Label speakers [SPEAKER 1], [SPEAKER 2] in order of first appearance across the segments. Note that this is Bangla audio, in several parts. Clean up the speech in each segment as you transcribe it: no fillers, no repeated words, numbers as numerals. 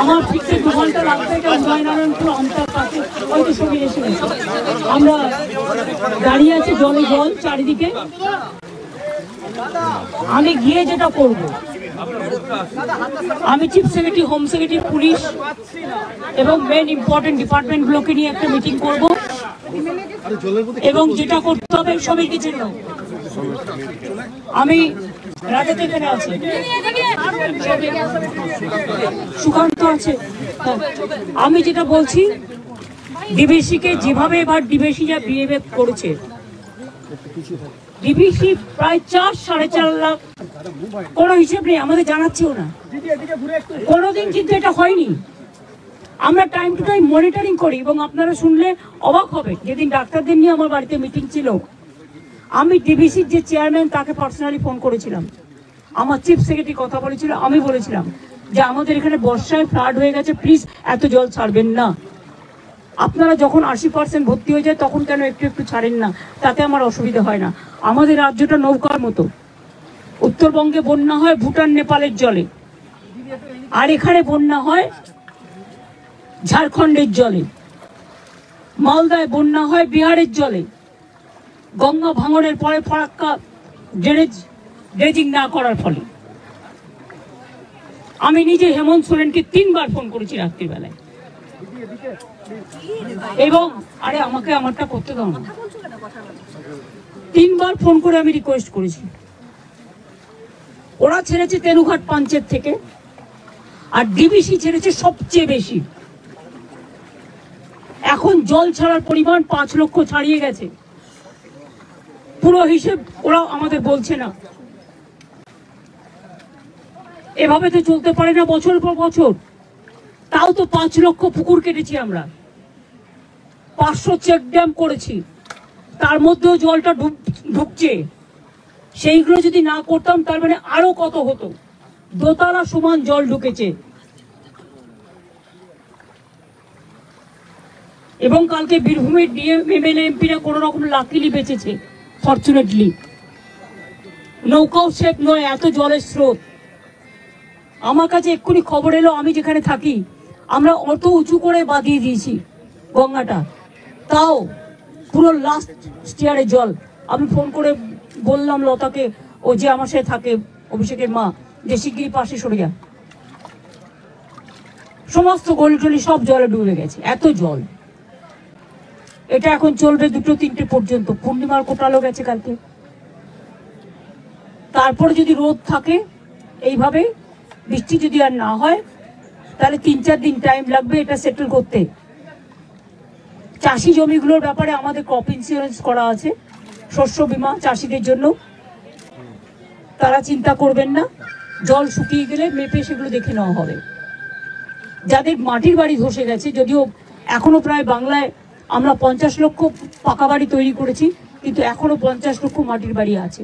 [SPEAKER 1] আমার ঠিক 2 ঘন্টা লাগবে। উদয়নারায়ণপুর অন্তর কাছে ওই তো সঙ্গে এসে গেছে। আমরা দাঁড়িয়ে আছি, জলে জল চারিদিকে। আমি গিয়ে যেটা করব, আমি chief secretary, home secretary, police এবং মেন ইম্পর্টেন্ট ডিপার্টমেন্টগুলোকে নিয়ে একটা মিটিং করব এবং যেটা করতে হবে সবাইকে জন্য। আমি রাজাতে এখানে আছি, সুকান্ত আছে। আমি যেটা বলছি, ডিবিসিকে যেভাবে এবার ডিবিসি যা বিহেভ করেছে, ডিবিসি প্রায় 4-4.5 লাখ, কোনো হিসেব নেই, আমাদের জানাচ্ছেও না কোনোদিন, কিন্তু এটা হয়নি। আমরা টাইম টু টাইম মনিটরিং করি এবং আপনারা শুনলে অবাক হবে। যেদিন ডাক্তারদের নিয়ে আমার বাড়িতে মিটিং ছিল, আমি ডিবিসির যে চেয়ারম্যান তাকে পার্সোনালি ফোন করেছিলাম, আমার চিফ সেক্রেটারি কথা বলেছিল, আমি বলেছিলাম যে আমাদের এখানে বর্ষায় ফ্লাড হয়ে গেছে, প্লিজ এত জল ছাড়বেন না। আপনারা যখন 80% ভর্তি হয়ে যায় তখন কেন একটু একটু ছাড়েন না, তাতে আমার অসুবিধা হয় না। আমাদের রাজ্যটা নৌকার মতো, উত্তরবঙ্গে বন্যা হয় ভুটান নেপালের জলে, আর এখানে বন্যা হয় ঝাড়খণ্ডের জলে, মালদায় বন্যা হয় বিহারের জলে। গঙ্গা ভাঙনের পরে ফরাক্কা ড্রেজিং না করার ফলে। আমি নিজে হেমন্ত সোরেনকে 3 বার ফোন করেছি রাত্রিবেলায়, এবং আরে আমাকে আমারটা করতে দাও না, 3 বার ফোন করে আমি রিকোয়েস্ট করেছি। ওরা ছেড়েছে তেনুঘাট পাঞ্চের থেকে, আর ডিবিসি ছেড়েছে সবচেয়ে বেশি। এখন জল ছাড়ার পরিমাণ 5 লক্ষ ছাড়িয়ে গেছে। পুরো হিসেব ওরা আমাদের বলছে না। এভাবে তো চলতে পারে না বছর পর বছর। তাও তো 5 লক্ষ পুকুর কেটেছি আমরা, 500 চেক ড্যাম করেছি, তার মধ্যেও জলটা ঢুকছে। সেইগুলো যদি না করতাম তার মানে আরো কত হতো, দোতলা সমান জল ঢুকেছে। এবং কালকে বীরভূমের ডিএম এমএলএ এমপিরা কোন রকম লাকিলি বেঁচেছে, ফরচুনেটলি। নৌকাও সেফ নয়, এত জলের স্রোত। আমার কাছে এক্ষুনি খবর এলো, আমি যেখানে থাকি আমরা অত উঁচু করে বাঁধিয়ে দিয়েছি গঙ্গাটা, তাও পুরো লাস্ট স্টিয়ারে জল। আমি ফোন করে বললাম লতাকে, ও যে আমার সাথে থাকে, অভিষেকের মা, যে শিগগিরই পাশে সরে যা। সমস্ত গলি টলি সব জলে ডুবে গেছে, এত জল। এটা এখন চলবে 2-3টে পর্যন্ত, পূর্ণিমার কোটালো গেছে কালকে। তারপরে যদি রোদ থাকে এইভাবে, বৃষ্টি যদি আর না হয়, তাহলে 3-4 দিন টাইম লাগবে এটা সেটেল করতে। চাষি জমিগুলোর ব্যাপারে আমাদের ক্রপ ইন্স্যুরেন্স করা আছে, শস্য বীমা চাষিদের জন্য, তারা চিন্তা করবেন না। জল শুকিয়ে গেলে মেপে সেগুলো দেখে নেওয়া হবে। যাদের মাটির বাড়ি ধসে গেছে, যদিও এখনো প্রায় বাংলায় আমরা 50 লক্ষ পাকা বাড়ি তৈরি করেছি, কিন্তু এখনো 50 লক্ষ মাটির বাড়ি আছে।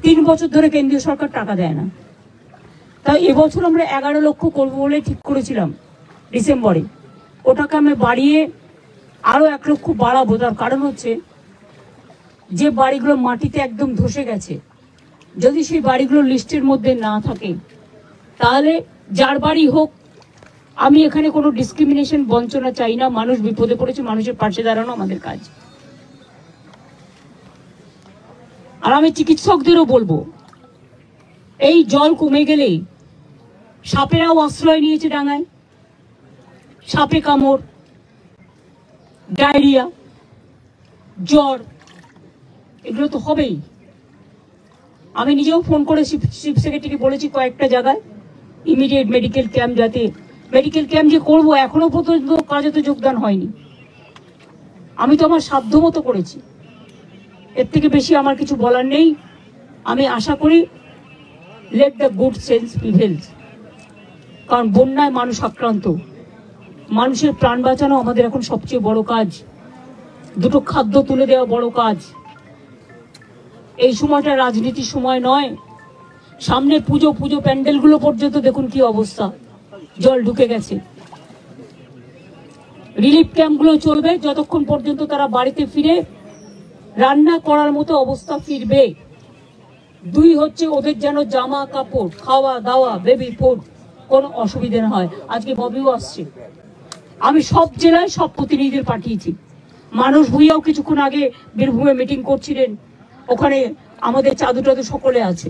[SPEAKER 1] 3 বছর ধরে কেন্দ্রীয় সরকার টাকা দেয় না। তাই এবছর আমরা 11 লক্ষ করবো বলে ঠিক করেছিলাম ডিসেম্বরে। ওটাকে আমি বাড়িয়ে আরো 1 লক্ষ বাড়াবো। তার কারণ হচ্ছে, যে বাড়িগুলো মাটিতে একদম ধসে গেছে, যদি সেই বাড়িগুলো লিস্টের মধ্যে না থাকে, তাহলে যার বাড়ি হোক, আমি এখানে কোনো ডিসক্রিমিনেশন বঞ্চনা চাই না। মানুষ বিপদে পড়েছে, মানুষের পাশে দাঁড়ানো আমাদের কাজ। আর আমি চিকিৎসকদেরও বলবো, এই জল কমে গেলেই, সাপেরাও আশ্রয় নিয়েছে ডাঙায়, সাপে কামড়, ডায়রিয়া, জ্বর, এগুলো তো হবেই। আমি নিজেও ফোন করে চিফ সেক্রেটারিকে বলেছি কয়েকটা জায়গায় ইমিডিয়েট মেডিকেল ক্যাম্প, যাতে মেডিকেল ক্যাম্প যে করবো, এখনো পর্যন্ত কাজে তো যোগদান হয়নি। আমি তো আমার সাধ্য মতো করেছি, এর থেকে বেশি আমার কিছু বলার নেই। আমি আশা করি let the good sense prevails, কারণ বন্যায় মানুষ আক্রান্ত, মানুষের প্রাণ বাঁচানো আমাদের এখন সবচেয়ে বড় কাজ। 2টো খাদ্য তুলে দেওয়া বড় কাজ। এই সময়টা রাজনীতির সময় নয়। সামনে পুজো প্যান্ডেলগুলো পর্যন্ত দেখুন কি অবস্থা, জল ঢুকে গেছে। রিলিফ ক্যাম্পগুলো চলবে যতক্ষণ পর্যন্ত তারা বাড়িতে ফিরে রান্না করার মতো অবস্থা ফিরবে। 2 হচ্ছে ওদের যেন জামা কাপড়, খাওয়া দাওয়া, বেবি ফুড কোনো অসুবিধা না হয়। আজকে ববিও আসছে, আমি সব জেলায় সব প্রতিনিধিদের পাঠিয়েছি। মানুষ ভুইয়াও কিছুক্ষণ আগে বীরভূমে মিটিং করছিলেন, ওখানে আমাদের চাদু টাদু সকলে আছে।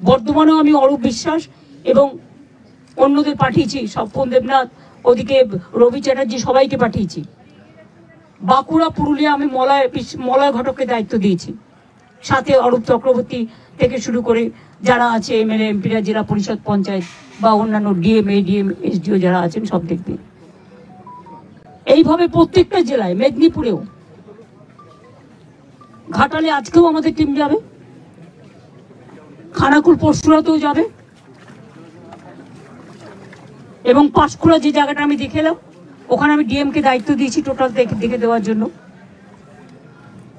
[SPEAKER 1] বর্ধমানেও আমি অরূপ বিশ্বাস এবং অন্যদের পাঠিয়েছি, স্বপন দেবনাথ, ওদিকে রবি চ্যাটার্জি, সবাইকে পাঠিয়েছি। বাঁকুড়া, পুরুলিয়া আমি মলয় ঘটককে দায়িত্ব দিয়েছি, সাথে অরূপ চক্রবর্তী থেকে শুরু করে যারা আছে এমএলএ এমপিরা, জেলা পরিষদ, পঞ্চায়েত বা অন্যান্য ডিএম, এডিএম, এসডিও যারা আছেন সব দেখবে। এইভাবে প্রত্যেকটা জেলায়, মেদিনীপুরেও, ঘাটালে আজকেও আমাদের টিম যাবে, খানাকুল পরশুরাতেও যাবে, এবং পাঁশকুড়া যে জায়গাটা আমি দেখে এলাম ওখানে আমি ডিএম কে দায়িত্ব দিয়েছি টোটাল দেখে দেওয়ার জন্য।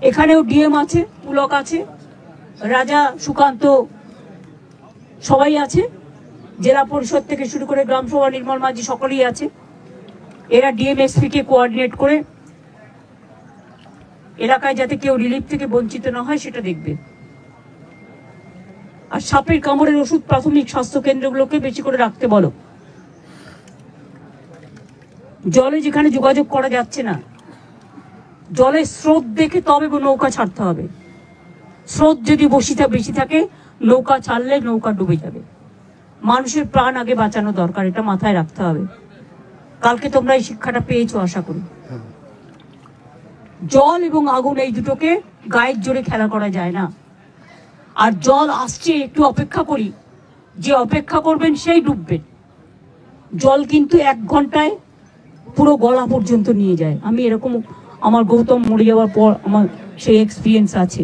[SPEAKER 1] এখানেও ডিএম আছে, পুলক আছে, রাজা, সুকান্ত, সবাই আছে, জেলা পরিষদ থেকে শুরু করে গ্রাম সভা, নির্মল মাঝি, সকলেই আছে। এরা ডিএম এসপি কে কোঅর্ডিনেট করে এলাকায় যাতে কেউ রিলিফ থেকে বঞ্চিত না হয় সেটা দেখবে। আর সাপের কামড়ের ওষুধ প্রাথমিক স্বাস্থ্য কেন্দ্রগুলোকে বেশি করে রাখতে বলো। জলে যেখানে যোগাযোগ করা যাচ্ছে না, জলের স্রোত দেখে তবে নৌকা ছাড়তে হবে। স্রোত যদি বেশি থাকে, নৌকা ছাড়লে নৌকা ডুবে যাবে। মানুষের প্রাণ আগে বাঁচানো দরকার, এটা মাথায় রাখতে হবে। কালকে তোমরা এই শিক্ষাটা পেয়েছো আশা করি। জল এবং আগুন এই দুটোকে গায়ের জোরে খেলা করা যায় না। আর জল আসছে, একটু অপেক্ষা করি, যে অপেক্ষা করবেন সেই ডুববেন। জল কিন্তু 1 ঘন্টায় পুরো গলা পর্যন্ত নিয়ে যায়। আমি এরকম, আমার গৌতম মরে যাওয়ার পর আমার সেই এক্সপিরিয়েন্স আছে।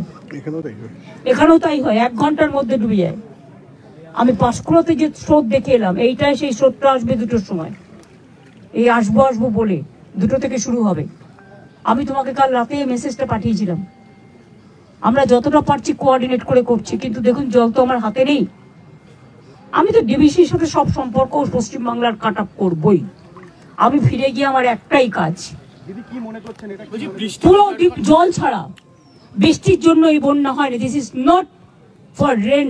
[SPEAKER 1] এখানেও তাই হয়, 1 ঘন্টার মধ্যে ডুবে যায়। আমি পাঁশকুড়াতে যে স্রোত দেখে এলাম, এইটাই সেই স্রোতটা আসবে 2টোর সময়। এই আসবো বলে 2টো থেকে শুরু হবে। আমি তোমাকে কাল রাতে মেসেজটা পাঠিয়েছিলাম। আমরা যতটা পারছি কোঅর্ডিনেট করে করছি, কিন্তু দেখুন জল তো আমার হাতে নেই। আমি তো ডিবিসির সাথে সব সম্পর্ক পশ্চিমবাংলার কাট আপ করবই। আমি ফিরে গিয়ে আমার একটাই কাজ, পুরো জল ছাড়া। বৃষ্টির জন্য এই বন্যা হয়নি। This is not for rain.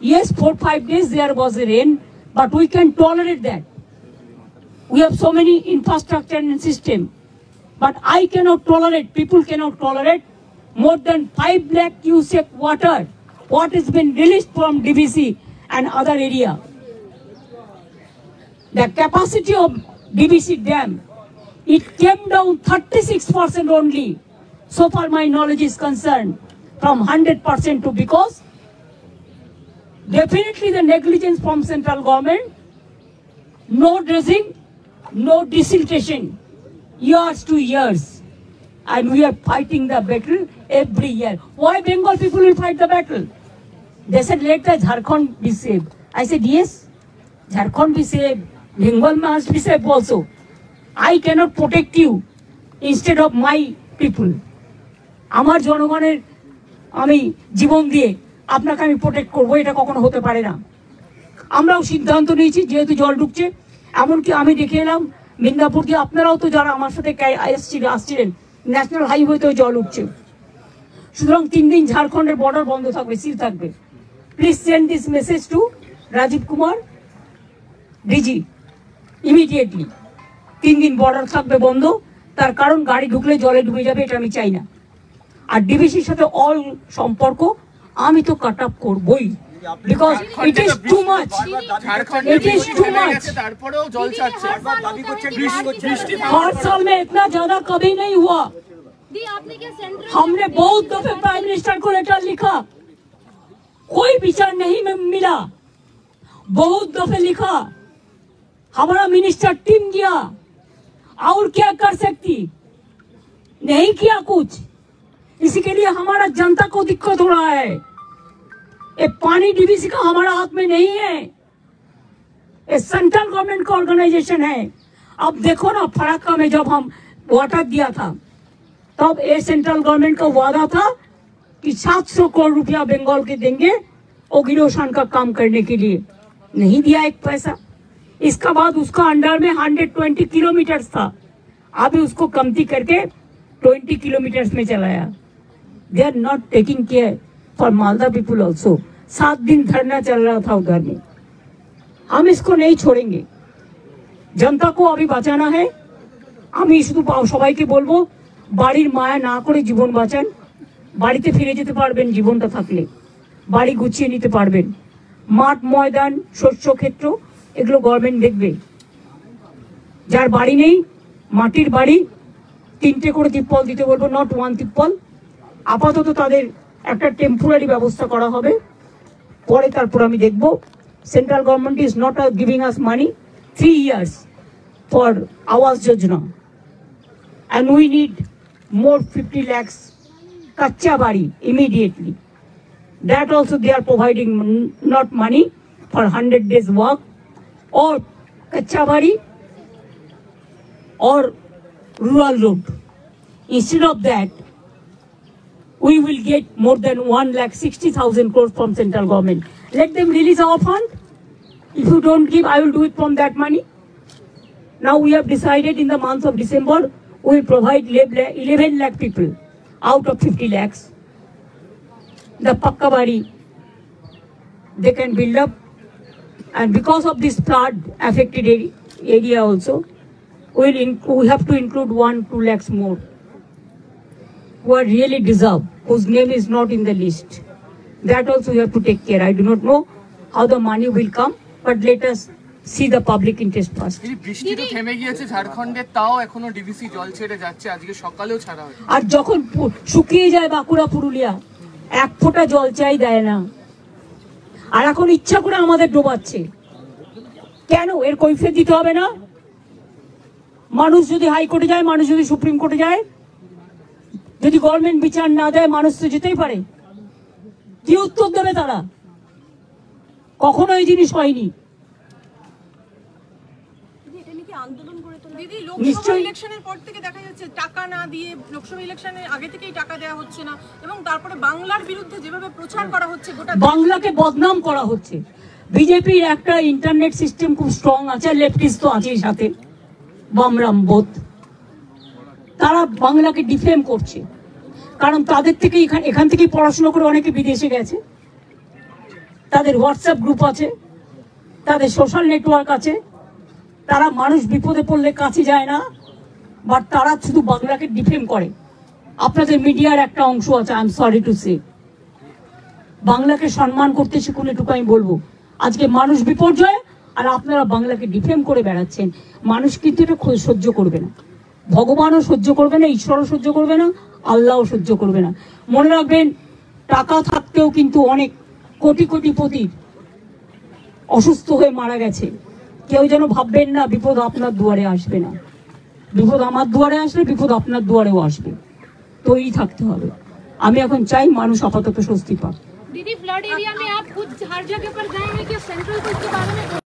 [SPEAKER 1] Yes, 4-5 days there was a rain, but we can tolerate that. We have so many infrastructure and system, but I cannot tolerate, people cannot tolerate more than 5 lakh cubic water what has been released from DBC and other area. The capacity of DBC dam, it came down 36% only, so far my knowledge is concerned, from 100% to, because definitely the negligence from central government, no dredging, no desiltation, years to years, and we are fighting the battle every year. Why Bengal people will fight the battle? They said let the Jharkhand be saved. I said yes, Jharkhand be saved, Bengal must be saved also. I cannot protect you instead of my people. আমার জনগণের আমি জীবন দিয়ে আপনাকে আমি প্রোটেক্ট করবো, এটা কখনো হতে পারে না। আমরাও সিদ্ধান্ত নিয়েছি, যেহেতু জল ঢুকছে, এমনকি আমি দেখে এলাম মিদনাপুর দিয়ে, আপনারাও তো যারা আমার সাথে আসছিলেন, ন্যাশনাল হাইওয়েতেও জল উঠছে। সুতরাং 3 দিন ঝাড়খণ্ডের বর্ডার বন্ধ থাকবে, সিল থাকবে। Please send this message to Rajeev Kumar DG immediately. 3 দিন বর্ডার থাকবে বন্ধ, তার কারণ গাড়ি ঢুকলে জলে ডুবে যাবে, এটা আমি চাই না। আর ডিবিসির সাথে অল সম্পর্ক আমি তো কাট আপ করবই, because it is too much. It is too much. हर साल में इतना ज्यादा कभी नहीं हुआ। हमने बहुत दफे प्राइम मिनिस्टर को लेटर लिखा, कोई विचार नहीं मिला। बहुत दफे लिखा, हमारा मिनिस्टर टीम गया, और क्या कर सकती, नहीं किया कुछ। इसी के लिए हमारा जनता को दिक्कत हो रहा है। ये पानी डीबीसी का हमारा हाथ में नहीं है, ये सेंट्रल गवर्नमेंट का ऑर्गेनाइजेशन है। अब देखो ना, फराक्का में जब हम वाटर दिया था, तब ये सेंट्रल गवर्नमेंट का वादा था कि 700 करोड़ रुपया बंगाल के देंगे ओगिरोशान का काम करने के लिए। नहीं दिया एक पैसा। इसका बाद उसका अंडर में 120 किलोमीटर था, अभी उसको कमती करके 20 किलोमीटर्स में चलाया. They are not taking care for Malda people also. 7 दिन धरना चल रहा था उधर में. हम इसको नहीं छोड़ेंगे. जनता को अभी बचाना है. আমি শুধু সবাইকে বলবো বাড়ির মায়া না করে জীবন বাঁচান. বাড়িতে ফিরে যেতে পারবেন জীবনটা থাকলে. বাড়ি গুছিয়ে নিতে পারবেন. মাঠ ময়দান শস্য ক্ষেত্র এগুলো গভর্নমেন্ট দেখবে. যার বাড়ি নেই মাটির বাড়ি 3টে করে তিপ্পল দিতে বলবো, নট 1 তিপ্পল. আপাতত তাদের একটা টেম্পোরারি ব্যবস্থা করা হবে. পরে তারপর আমি দেখব. Central government is not giving us money 3 years for Awas Yojana. And we need more 50 lakhs Kacha Bari immediately. That also they are providing not money for 100 days work or Kacha Bari or rural road. Instead of that, we will get more than 1,60,000 crores from central government. Let them release our fund. If you don't give, I will do it from that money. Now we have decided in the month of December, we will provide 11 lakh people out of 50 lakhs. The Pakka Bari, they can build up. And because of this flood affected area also, we have to include 1-2 lakhs more who are really deserve, whose name is not in the list. That also we have to take care. I do not know how the money will come, but let us see the public interest first.
[SPEAKER 2] বৃষ্টি তো থেমে গিয়েছে ঝাড়খণ্ডে, তাও এখনো ডিভিসি জল ছেড়ে যাচ্ছে, আজকে সকালেও ছাড়া হয়।
[SPEAKER 1] আর যখন শুকিয়ে যায় বাঁকুড়া পুরুলিয়া, এক ফোঁটা জল চাই দেয় না। আর এখন ইচ্ছা করে আমাদের ডোবাচ্ছে কেন? এর কৈফিয়ত দিতে হবে না? মানুষ যদি হাইকোর্টে যায়, মানুষ যদি সুপ্রিম কোর্টে যায়, যদি গভর্নমেন্ট বিচার না দেয়, মানুষ তো যেতেই পারে। কি উত্তর দেবে তারা? কখনো এই জিনিস হয়নি।
[SPEAKER 3] দিদি, লোকসভা ইলেকশনের পর থেকে দেখা যাচ্ছে টাকা না দিয়ে, লোকসভা ইলেকশনের আগে থেকেই টাকা দেওয়া হচ্ছে না, এবং তারপরে বাংলার বিরুদ্ধে যেভাবে প্রচার করা হচ্ছে, গোটা
[SPEAKER 1] বাংলাকে বদনাম করা হচ্ছে। বিজেপির একটা ইন্টারনেট সিস্টেম খুব স্ট্রং আছে, লেফটিস্ট তো আছেই সাথে, বামরাম বোধ। তারা বাংলাকে ডিফেম করছে, কারণ তাদের থেকে এখান থেকেই পড়াশোনা করে অনেকে বিদেশে গেছে, তাদের হোয়াটসঅ্যাপ গ্রুপ আছে, তাদের সোশ্যাল নেটওয়ার্ক আছে। তারা মানুষ বিপদে পড়লে কাছে যায় না, বাট তারা শুধু বাংলাকে ডিফেম করে। আপনাদের মিডিয়ার একটা অংশ আছে, I am sorry to say, বাংলাকে সম্মান করতে শিখুন, এটুকু আমি বলবো। আজকে মানুষ বিপর্যয় আর আপনারা বাংলাকে ডিফেম করে বেড়াচ্ছেন। মানুষ কিন্তু এটা সহ্য করবে না, ভগবানও সহ্য করবে না, ঈশ্বরও সহ্য করবে না, আল্লাহও সহ্য করবে না। মনে রাখবেন, টাকা থাকতেও কিন্তু অনেক কোটি কোটিপতি অসুস্থ হয়ে মারা গেছে। কেউ যেন ভাববেন না বিপদ আপনার দুয়ারে আসবে না। বিপদ আমার দুয়ারে আসলে বিপদ আপনার দুয়ারেও আসবে, তৈরি থাকতে হবে। আমি এখন চাই মানুষ আপাতত স্বস্তি পাক।
[SPEAKER 4] दीदी, फ्लड एरिया में आप खुद हर जगह पर जाएंगे कि सेंट्रल को इसके बारे में